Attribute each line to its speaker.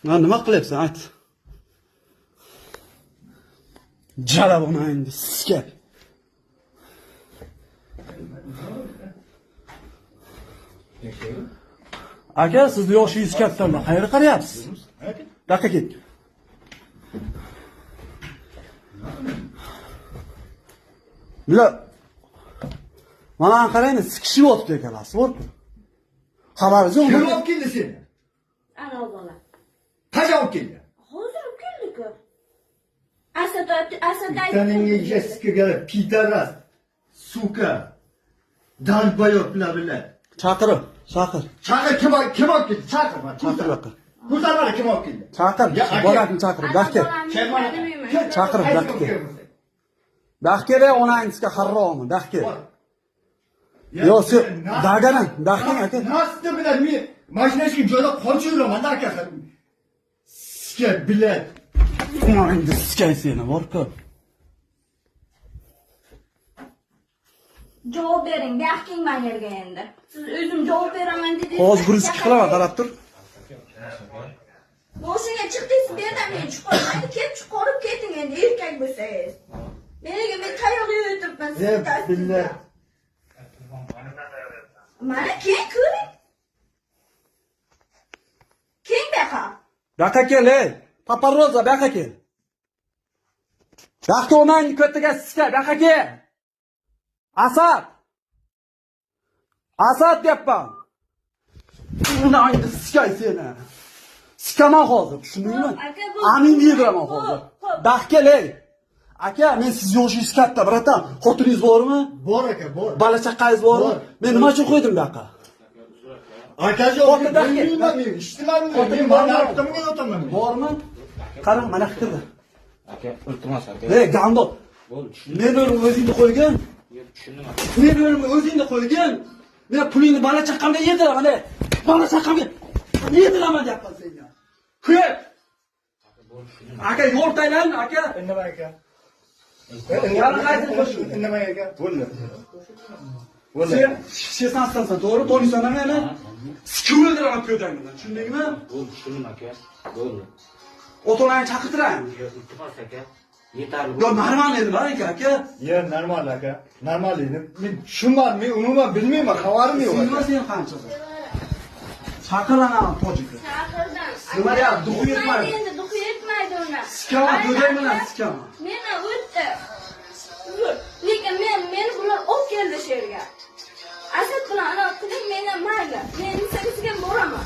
Speaker 1: Ha, nima qilyapsan? Ayt. Jala buni endi sizga. Aka, sizni yoshingiz kattalar. Qayerga qarayapsiz? Daqqa ket. Bular mana qarayni, sikishib o'tibdi ekanlar, bo'pti. Xabaringiz yo'qmi?
Speaker 2: Kim olib keldi seni?
Speaker 3: Ana bola.
Speaker 2: Qachon olib keldi?
Speaker 3: Hozir olib keldik-ku. Asad
Speaker 2: Taningga jessiga pidaras, suka, dalbayoq bilan.
Speaker 1: Chaqir.
Speaker 2: Chaqir kim olib keldi? Chaqir.
Speaker 1: Chaqir yoqqa.
Speaker 2: Ko'rsatmadi kim olib keldi?
Speaker 1: Chaqir. Bolani chaqir. Daqqa. Chaqir, daqqa. Daqqa onangizga harromi? Daqqa. Yo, sen dagana, daqqa aka.
Speaker 2: Nasıl bilan men mashinasiga joylab qolib yuraman aka. Sizga bilet.
Speaker 1: Endi sikay seni, bor-ku.
Speaker 3: javob bering, yaxking men yerga endi. Siz o'zim javob beraman dedingiz.
Speaker 1: Hozir 1-2 qilaman, qarab tur.
Speaker 3: Mashinaga chiqdingiz, bu yerdan meni chiqarmaydi, kelib chiqarib keting endi erkak bo'lsangiz. Men qayoqqa o'tiribman siz
Speaker 2: Billah.
Speaker 3: Mana keyin ko'ring. Keyin baqa.
Speaker 1: Daqqa kel, ey. Paparoza, daqqa kel. Daqqa onang ko'taga sikay, daqqa kel. Asad deyapman. Onangni sikay seni. Sikaman hozir, tushundingmi? Amin deyveraman hozir. Daqqa kel, ey. Aka, men siz yoshingiz katta, bratan. Xotiningiz bormi?
Speaker 2: Bor aka, bor.
Speaker 1: Bola chaqangiz bormi? Men nima uchun qo'ydim daqqa?
Speaker 2: Akajon, bilmayman men, ishtimanmi? Men mana ortimga o'taman.
Speaker 1: Bormi? Qarang, mana fikirda.
Speaker 4: Aka, iltimos aka.
Speaker 1: Ey, gando. Men o'zimni o'zingni qo'ygan.
Speaker 4: Tushundim.
Speaker 1: Men o'zingni qo'ygan. Men pulingni bola chaqamga yediraman, ey. Bola chaqamga yediraman deyapman senga. Ko'p. Aka, yo'l taylan, aka.
Speaker 2: Indamay aka. Indamay aka. Bo'ldi.
Speaker 1: Sen 16 to'g'ri, to'g'ri mana. Sikul o'ldiraman ko'dangdan, tushundingmi?
Speaker 4: Bo'ldi, tushundim aka. Bo'ldi.
Speaker 1: O'to'larni chaqirtiram.
Speaker 4: Iltimos aka. Yetarli.
Speaker 1: Yo, normal edi, aka.
Speaker 2: Ya, normal aka. Normal edi. Men tushunmadim, men umuman bilmayman, xabarim yo'q.
Speaker 1: Nima sen qanchasi? Chaqiraman tojikni.
Speaker 3: Chaqirdan.
Speaker 1: Nima deyapti? Duxu yetmaydi.
Speaker 3: Endi duxu yetmaydi uni.
Speaker 1: Sikaman, go'day bilan sikaman.
Speaker 3: Meni o'tdi. Lekin meni bular olib keldi shu yerga. Asad bilan qiling meni mayli. Men Nukusga boraman.